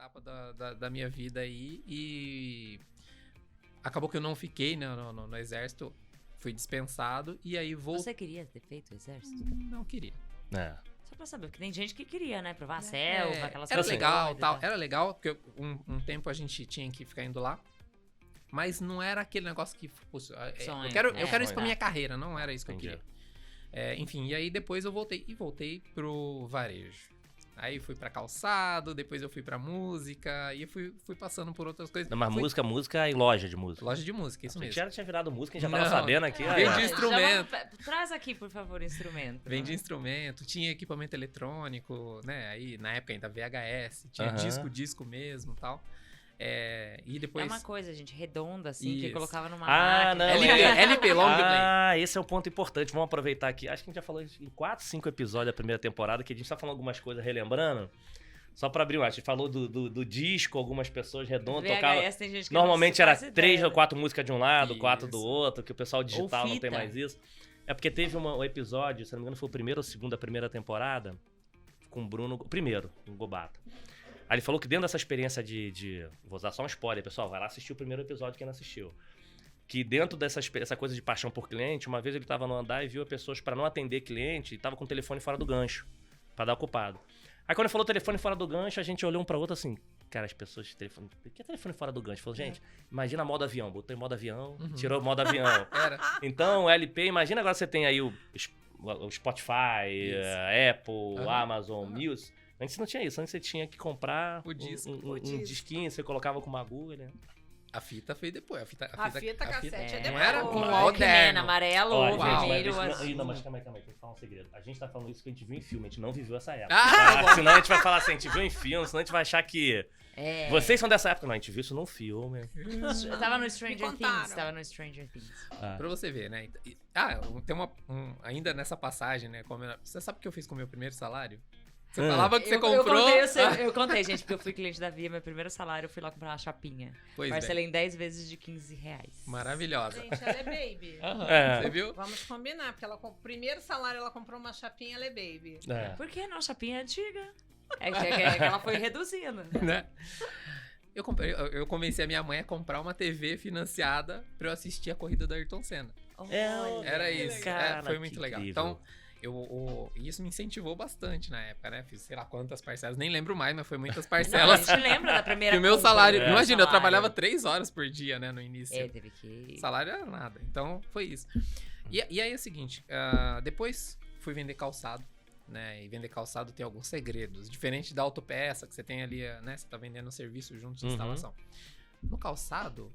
etapa da minha vida aí e acabou que eu não fiquei, né, no exército, fui dispensado e aí voltei. Você queria ter feito o exército? Não queria. Só pra saber, porque tem gente que queria, né? Provar a selva, aquelas era coisas. legal, tal. Era legal, porque um tempo a gente tinha que ficar indo lá. Mas não era aquele negócio que... Puxa, Sonho, eu quero isso pra sonho. minha carreira, não era isso que eu Entendi. queria. Enfim, e aí depois eu voltei pro varejo. Aí fui pra calçado, depois eu fui pra música, e fui passando por outras coisas. Não, mas Fui- música e loja de música. Loja de música, isso Você mesmo. já tinha virado música, a gente já Não. tava sabendo aqui. Vendi aí, ó. instrumento. Traz aqui, por favor, o instrumento. Vendi instrumento, tinha equipamento eletrônico, né? Aí, na época ainda VHS, tinha Aham. disco mesmo e tal. E É depois... uma coisa, gente, redonda, assim, que Isso. colocava numa Ah, máquina. não. LP, long play. Ah, esse é um ponto importante. Vamos aproveitar aqui. Acho que a gente já falou isso em 4, 5 episódios da primeira temporada, que a gente tá falando algumas coisas relembrando. Só pra abrir, a gente falou do disco, algumas pessoas redondas tocavam. VHS, tem gente que Normalmente não era faz 3 ideia, ou 4 músicas de um lado, 4 do Isso. outro, que o pessoal digital não tem fita. mais isso. É porque teve um episódio, se não me engano foi o primeiro ou segundo da primeira temporada, com o Bruno, o primeiro, o Gobato. Aí ele falou que dentro dessa experiência vou usar só um spoiler, pessoal, vai lá assistir o primeiro episódio quem não assistiu. Que dentro dessa coisa de paixão por cliente, uma vez ele tava no andar e viu pessoas para não atender cliente e tava com o telefone fora do gancho, pra dar ocupado. Aí quando ele falou telefone fora do gancho, a gente olhou um pra outro assim, cara, as pessoas de telefone... O que é telefone fora do gancho? Falou, gente, imagina modo avião. Botou em modo avião, tirou modo avião. Era. Então, o LP, imagina agora você tem aí o Spotify, Isso. Apple, Aham. Amazon, Music. Antes não tinha isso, antes você tinha que comprar O disco. um disquinho, você colocava com uma agulha. A fita veio depois. A fita cassete é não depois. era com Walkman, moderno. amarelo Ó, ou gente, vermelho. mas, azul. não, mas calma aí, vou falar um segredo. A gente tá falando isso que a gente viu em filme, a gente não viveu essa época. Ah, Tá? Senão a gente vai falar assim, a gente viu em filme, senão a gente vai achar que... É. Vocês são dessa época? Não, a gente viu isso num filme. Eu tava no Stranger contaram. Things. Tava no Stranger Things. Pra você ver, né? Tem ainda nessa passagem, né? Você sabe o que eu fiz com o meu primeiro salário? Você falava que você comprou. Eu contei, gente, porque eu fui cliente da Via, meu primeiro salário, eu fui lá comprar uma chapinha. Pois bem. Parcelei em 10 vezes de R$15. Maravilhosa. Gente, ela é baby. É. Você viu? Vamos combinar, porque primeiro salário ela comprou uma chapinha, ela é baby. É. Por que não? Chapinha é antiga. É que ela foi reduzindo. Né? Eu convenci a minha mãe a comprar uma TV financiada pra eu assistir a corrida do Ayrton Senna. Olha, Era isso. Cara, foi muito que legal. incrível. Então, isso me incentivou bastante na época, né? Fiz sei lá quantas parcelas, nem lembro mais, mas foi muitas Não, a parcelas. gente lembra da primeira E o meu compra, salário, do imagina, eu salário. trabalhava 3 horas por dia, né, no início. Teve que... Salário era nada. Então, foi isso. E aí é o seguinte, depois fui vender calçado, né? E vender calçado tem alguns segredos. Diferente da autopeça, que você tem ali, né? Você tá vendendo um serviço junto de Uhum. instalação. No calçado,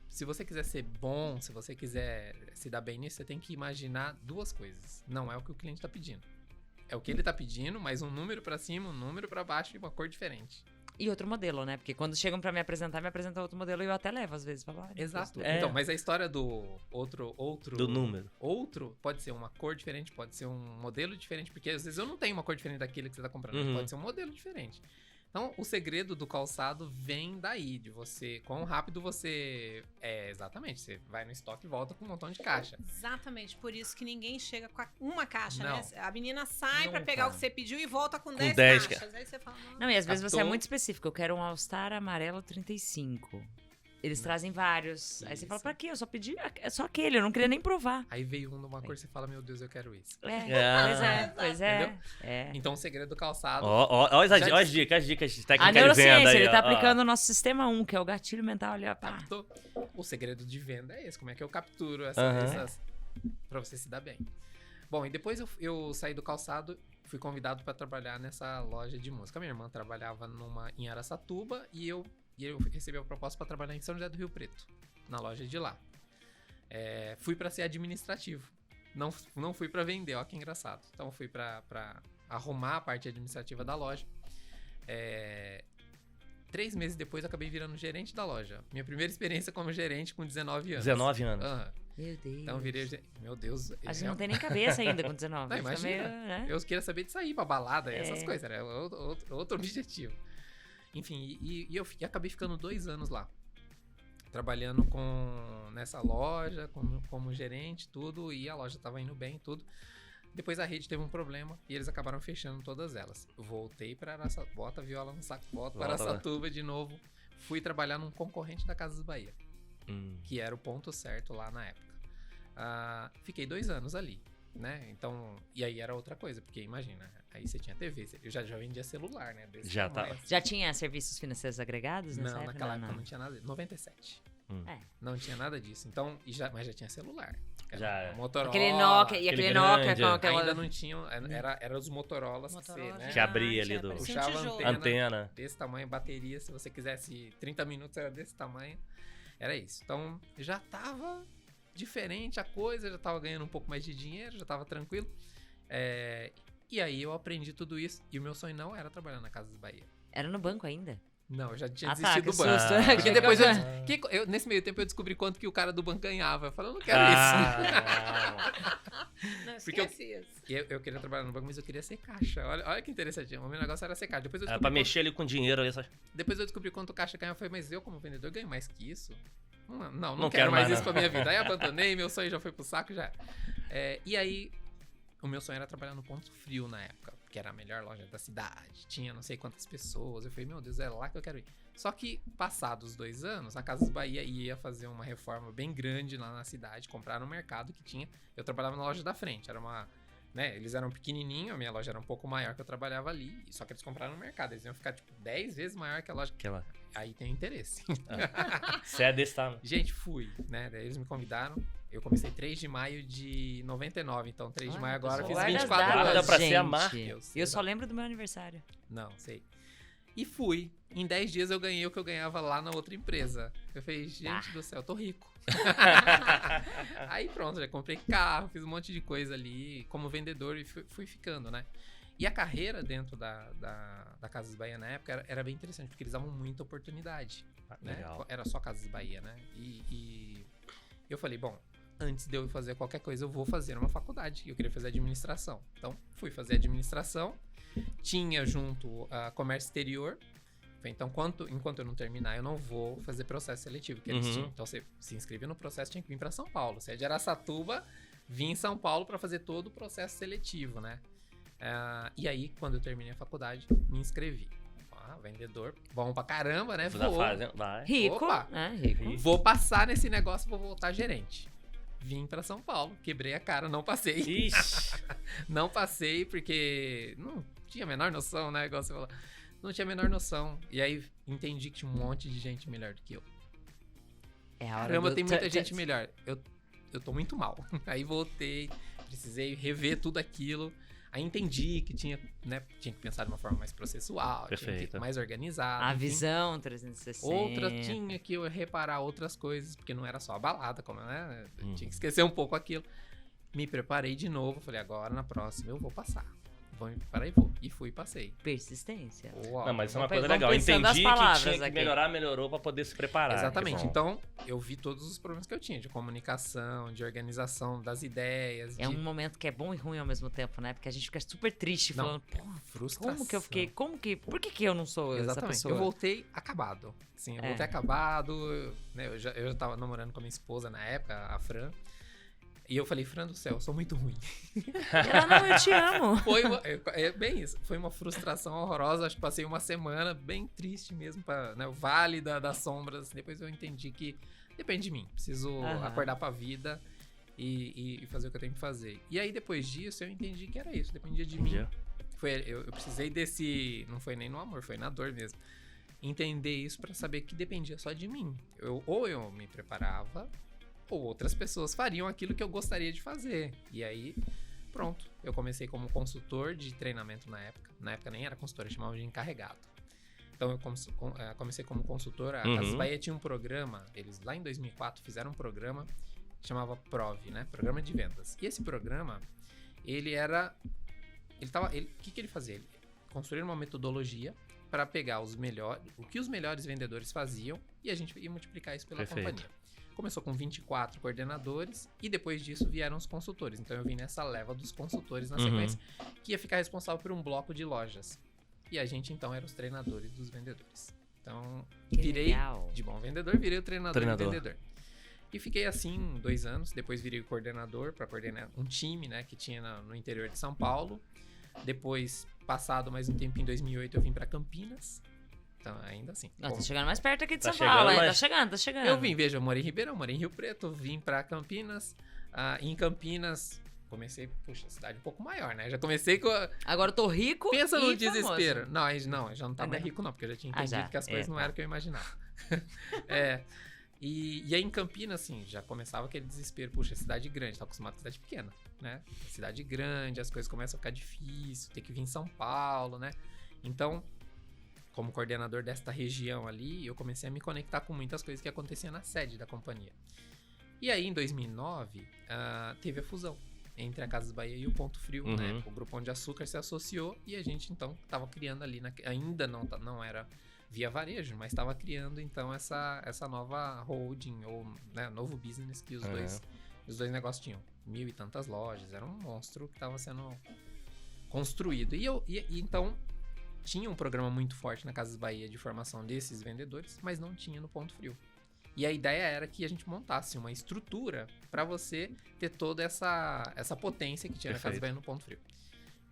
se você quiser ser bom, se você quiser se dar bem nisso, você tem que imaginar duas coisas. Não é o que o cliente tá pedindo. É o que ele tá pedindo, mas um número pra cima, um número pra baixo e uma cor diferente. E outro modelo, né? Porque quando chegam pra me apresentam outro modelo e eu até levo, às vezes. Falo, "Ai, meu Exato. Deus, É. Então, mas a história do outro Do número. Outro pode ser uma cor diferente, pode ser um modelo diferente, porque às vezes eu não tenho uma cor diferente daquele que você tá comprando, Uhum. pode ser um modelo diferente. Então, o segredo do calçado vem daí, de você, quão rápido você... exatamente, você vai no estoque e volta com um montão de caixa. Exatamente, por isso que ninguém chega com uma caixa, Não. né? A menina sai pra Nunca. pegar o que você pediu e volta com 10 10 caixas. Aí você fala, Não, e às vezes você é Captou? muito específico. Eu quero um All-Star amarelo 35. Eles trazem vários. Aí você fala, Isso. pra quê? Eu só pedi só aquele, eu não queria nem provar. Aí veio um numa cor e você fala, meu Deus, eu quero esse. Pois é. Entendeu? É. Então, o segredo do calçado... Ó as Já dicas A técnicas de venda neurociência, aí. ele tá ó. aplicando o nosso sistema 1, que é o gatilho mental ali, ó. Pá. Captou? O segredo de venda é esse. Como é que eu capturo Aham. essas... Pra você se dar bem. Bom, e depois eu saí do calçado, fui convidado pra trabalhar nessa loja de música. Minha irmã trabalhava em Araçatuba e eu recebi a proposta pra trabalhar em São José do Rio Preto, na loja de lá. Fui pra ser administrativo. Não fui pra vender, ó que engraçado. Então fui pra arrumar a parte administrativa da loja. 3 meses depois, eu acabei virando gerente da loja. Minha primeira experiência como gerente com 19 anos. 19 anos. Aham. Meu Deus. Então virei... Meu Deus. A gente não tem nem cabeça ainda com 19. Não, Fica imagina. meio, né? Eu queria saber de sair pra balada, essas coisas. Era outro objetivo. Enfim, e eu acabei ficando 2 anos lá. Trabalhando nessa loja, como gerente, tudo. E a loja tava indo bem, tudo. Depois a rede teve um problema e eles acabaram fechando todas elas. Eu voltei para Araçatuba, bota a viola no saco, volto para Volta lá. Araçatuba de novo. Fui trabalhar num concorrente da Casas Bahia, que era o ponto certo lá na época. Fiquei 2 anos ali, né? Então, e aí era outra coisa, porque imagina, aí você tinha TV, eu já vendia celular, né? Desse Já tamanho. tá. Já tinha serviços financeiros agregados nessa Não, época? naquela época não tinha nada. 97. É. Não tinha nada disso. Então, mas já tinha celular. Era Já. uma Motorola. Aquele Nokia, e aquele aquele Nokia grande, com aquela... Ainda não tinham. Era os Motorolas Motorola né? Que abria ali tinha, do- parecia Puxava tijolo. Antena. Desse tamanho, bateria. Se você quisesse 30 minutos, era desse tamanho. Era isso. Então, já tava diferente a coisa, já tava ganhando um pouco mais de dinheiro, já tava tranquilo. E aí eu aprendi tudo isso. E o meu sonho não era trabalhar na Casas Bahia. Era no banco ainda? Não, eu já tinha Ah, desistido tá, do que banco. susto. Porque Que depois coisa. nesse meio tempo eu descobri quanto que o cara do banco ganhava. Eu falei, eu não quero Não Porque eu- esquece isso. isso. E eu queria trabalhar no banco, mas eu queria ser caixa. Olha que interessante. O meu negócio era ser caixa. Depois eu Era descobri, pra mexer ali com dinheiro. depois eu descobri quanto o caixa ganhava. Eu falei, mas eu como vendedor ganho mais que isso? Não Não quero quero mais mais, isso não. pra minha vida. Aí abandonei, meu sonho já foi pro saco, já. E aí, o meu sonho era trabalhar no Ponto Frio na época, que era a melhor loja da cidade. Tinha não sei quantas pessoas. Eu falei, meu Deus, é lá que eu quero ir. Só que, passados 2 anos, a Casas Bahia ia fazer uma reforma bem grande lá na cidade, comprar no mercado que tinha. Eu trabalhava na loja da frente, era uma... Né, eles eram pequenininhos, a minha loja era um pouco maior que eu trabalhava ali, só que eles compraram no mercado. Eles iam ficar, tipo, 10 vezes maior que a loja. Aquela. Aí tem interesse. Você é desse tamanho. Gente, fui, né? Daí eles me convidaram. Eu comecei 3 de maio de 99, então 3 de maio agora eu fiz Guarda 24 datas, Guarda anos. pra ser a gente. marca. Eu E sei, eu só lembro do meu aniversário. Não, sei. E fui. Em 10 dias eu ganhei o que eu ganhava lá na outra empresa. Eu falei, gente do céu, eu tô rico. Aí pronto, já comprei carro, fiz um monte de coisa ali como vendedor e fui ficando, né? E a carreira dentro da Casas Bahia na época era bem interessante, porque eles davam muita oportunidade. Né? Legal. Era só Casas Bahia, né? E eu falei, bom, antes de eu fazer qualquer coisa, eu vou fazer uma faculdade. E eu queria fazer administração. Então, fui fazer administração. Tinha junto a comércio exterior. Falei, então, enquanto eu não terminar, eu não vou fazer processo seletivo que eles Uhum. tinham. Então, você se inscrevia no processo, tinha que vir para São Paulo. Você é de Araçatuba, vim em São Paulo para fazer todo o processo seletivo, né? E aí, quando eu terminei a faculdade, me inscrevi. Vendedor, bom pra caramba, né? Vai. Rico, Opa. né? Rico. Vou passar nesse negócio, vou voltar gerente. Vim pra São Paulo, quebrei a cara, não passei. Ixi. Não passei porque não tinha a menor noção, né? Igual você falou. Não tinha a menor noção. E aí entendi que tinha um monte de gente melhor do que eu. É a hora Caramba, do... tem muita gente melhor. Eu tô muito mal. Aí voltei, precisei rever tudo aquilo. Aí entendi que tinha que pensar de uma forma mais processual, tinha que Perfeito. mais organizada. A enfim. visão 360. Tinha que eu reparar outras coisas, porque não era só a balada, como, né? Eu Uhum. tinha que esquecer um pouco aquilo. Me preparei de novo, falei, agora na próxima eu vou passar. Vou me preparar e vou. E fui e passei. Persistência. Uau. Não, mas isso é uma Vamos coisa legal. pensando as Entendi que palavras tinha que aqui. melhorar, melhorou pra poder se preparar. Exatamente. Que bom. Então, eu vi todos os problemas que eu tinha, de comunicação, de organização das ideias, É de um momento que é bom e ruim ao mesmo tempo, né? Porque a gente fica super triste Não. falando, pô, frustração. como que eu fiquei, por que eu não sou essa Exatamente. pessoa? Eu voltei acabado. Sim, eu É. voltei acabado. Né, eu já tava namorando com a minha esposa na época, a Fran. E eu falei, Fran do céu, eu sou muito ruim. Ela, não, eu te amo. É bem isso. Foi uma frustração horrorosa. Acho que passei uma semana bem triste mesmo. O vale das sombras. Depois eu entendi que depende de mim. Preciso Aham. acordar pra vida e fazer o que eu tenho que fazer. E aí, depois disso, eu entendi que era isso. Dependia de mim. Eu precisei desse... Não foi nem no amor, foi na dor mesmo. Entender isso pra saber que dependia só de mim. Ou eu me preparava, ou outras pessoas fariam aquilo que eu gostaria de fazer. E aí, pronto. Eu comecei como consultor de treinamento na época. Na época nem era consultor, eu chamava de encarregado. Então eu comecei como consultor. A Casas Bahia tinha um programa, eles lá em 2004 fizeram um programa que chamava PROV, né? Programa de Vendas. E esse programa, o que ele fazia? Ele construía uma metodologia para pegar o que os melhores vendedores faziam e a gente ia multiplicar isso pela Perfeito. companhia. Começou com 24 coordenadores e depois disso vieram os consultores. Então eu vim nessa leva dos consultores na sequência, que ia ficar responsável por um bloco de lojas. E a gente então era os treinadores dos vendedores. Então Que virei legal. de bom vendedor, virei o treinador. Treinador. Do vendedor. E fiquei assim 2 anos, depois virei coordenador para coordenar um time, né, que tinha no interior de São Paulo. Depois, passado mais um tempo, em 2008, eu vim para Campinas. Então, ainda assim. Tá chegando mais perto aqui de Tá São Paulo, chegando, hein? mas- Tá chegando. Eu vim, veja, eu morei em Ribeirão, morei em Rio Preto, vim para Campinas. Em Campinas, comecei, puxa, cidade um pouco maior, né? Já comecei com... Agora eu tô rico Pensa no e desespero. famoso. Não, eu já não tava Ainda mais não. rico não, porque eu já tinha Ah, entendido já. que as coisas não eram o que eu imaginava. E aí em Campinas, assim, já começava aquele desespero. Puxa, cidade grande, tá acostumado com cidade pequena, né? Cidade grande, as coisas começam a ficar difíceis, ter que vir em São Paulo, né? Então, como coordenador desta região ali, eu comecei a me conectar com muitas coisas que aconteciam na sede da companhia. E aí, em 2009, teve a fusão entre a Casas Bahia e o Ponto Frio, Uhum. né? O Grupo Pão de Açúcar se associou e a gente, então, estava criando ali, ainda não era via varejo, mas estava criando, então, essa nova holding, ou né, novo business que os dois negócios tinham. 1.000 e tantas lojas, era um monstro que estava sendo construído. E então, tinha um programa muito forte na Casas Bahia de formação desses vendedores, mas não tinha no Ponto Frio. E a ideia era que a gente montasse uma estrutura para você ter toda essa potência que tinha na Casas Perfeito. Bahia no Ponto Frio.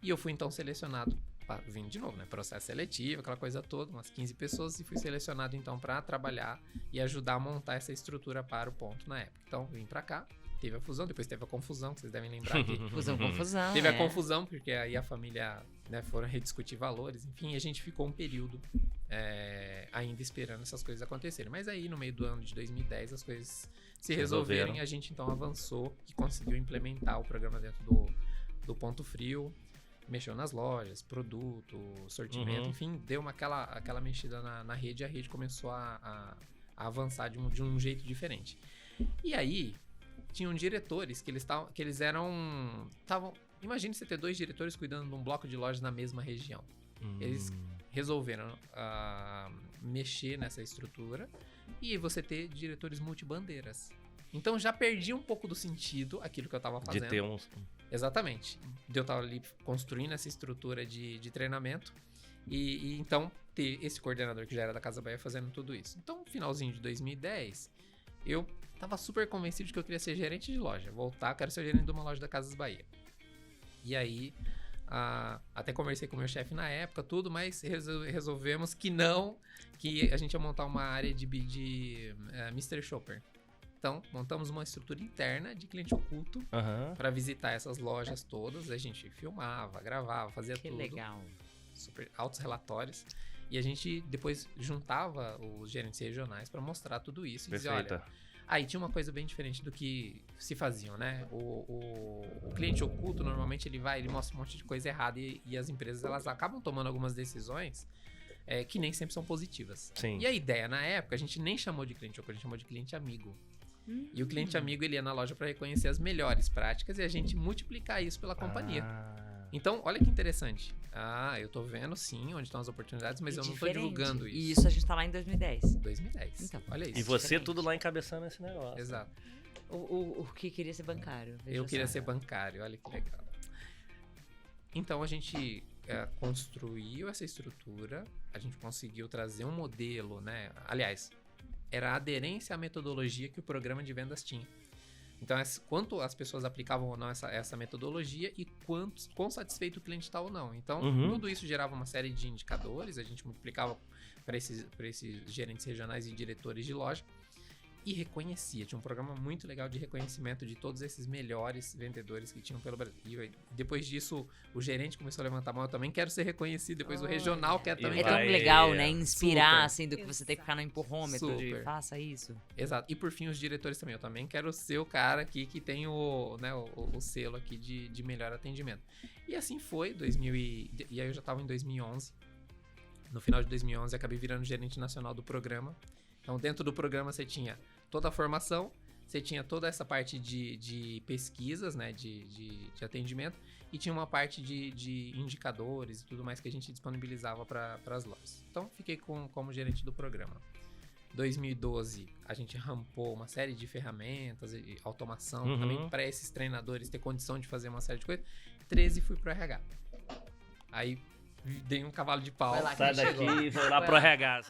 E eu fui então selecionado, vindo de novo, né? Processo seletivo, aquela coisa toda, umas 15 pessoas, e fui selecionado então para trabalhar e ajudar a montar essa estrutura para o Ponto na época. Então, vim para cá, teve a fusão, depois teve a confusão, que vocês devem lembrar que Fusão, confusão. teve a confusão, porque aí a família, né, foram rediscutir valores, enfim, e a gente ficou um período ainda esperando essas coisas acontecerem. Mas aí, no meio do ano de 2010, as coisas se resolverem, a gente então avançou e conseguiu implementar o programa dentro do Ponto Frio, mexeu nas lojas, produto, sortimento, enfim, deu aquela mexida na rede, e a rede começou a avançar de um jeito diferente. E aí, tinham diretores que eles eram... Imagine você ter 2 diretores cuidando de um bloco de lojas na mesma região. Eles resolveram mexer nessa estrutura e você ter diretores multibandeiras. Então já perdi um pouco do sentido aquilo que eu tava fazendo. De ter uns... Exatamente. Eu tava ali construindo essa estrutura de treinamento e então ter esse coordenador que já era da Casa Bahia fazendo tudo isso. Então, no finalzinho de 2010, eu tava super convencido de que eu queria ser gerente de loja. Quero ser gerente de uma loja da Casas Bahia. E aí, até conversei com o meu chefe na época, tudo, mas resolvemos que a gente ia montar uma área de Mystery Shopper. Então, montamos uma estrutura interna de cliente oculto para visitar essas lojas todas. A gente filmava, gravava, fazia tudo. Que legal. Super altos relatórios. E a gente depois juntava os gerentes regionais para mostrar tudo isso. E dizer, olha, aí tinha uma coisa bem diferente do que se faziam, né? O cliente oculto, normalmente, ele mostra um monte de coisa errada e as empresas, elas acabam tomando algumas decisões que nem sempre são positivas. Sim. E a ideia, na época, a gente nem chamou de cliente oculto, a gente chamou de cliente amigo. E o cliente amigo, ele ia na loja para reconhecer as melhores práticas e a gente multiplicar isso pela companhia. Então, olha que interessante. Eu tô vendo, sim, onde estão as oportunidades, mas eu não tô divulgando isso. E isso a gente tá lá em 2010. 2010. Então, olha isso. E você diferente. tudo lá encabeçando esse negócio. Exato. O que queria ser bancário. veja Eu queria só. ser bancário, olha que legal. Então a gente construiu essa estrutura, a gente conseguiu trazer um modelo, né? Aliás, era a aderência à metodologia que o programa de vendas tinha. Então, quanto as pessoas aplicavam ou não essa metodologia e quão satisfeito o cliente está ou não. Então, tudo isso gerava uma série de indicadores, a gente multiplicava para esses gerentes regionais e diretores de loja e reconhecia. Tinha um programa muito legal de reconhecimento de todos esses melhores vendedores que tinham pelo Brasil. E depois disso, o gerente começou a levantar a mão, eu também quero ser reconhecido. Depois o regional quer também. É tão vai- legal, né? Inspirar, Super. assim, do que você tem que ficar no empurrômetro de Super. faça isso. Exato. E por fim, os diretores também. Eu também quero ser o cara aqui que tem o selo aqui de melhor atendimento. E assim foi, e aí eu já estava em 2011. No final de 2011, acabei virando gerente nacional do programa. Então, dentro do programa, você tinha toda a formação, você tinha toda essa parte de pesquisas, né, de atendimento, e tinha uma parte de indicadores e tudo mais que a gente disponibilizava para as lojas. Então, fiquei como gerente do programa. 2012, a gente rampou uma série de ferramentas e automação também para esses treinadores ter condição de fazer uma série de coisas. 13, fui pro RH. Aí, dei um cavalo de pau. Vai lá, Sai Quem chegou? daqui e vou lá Vai pro lá. RH.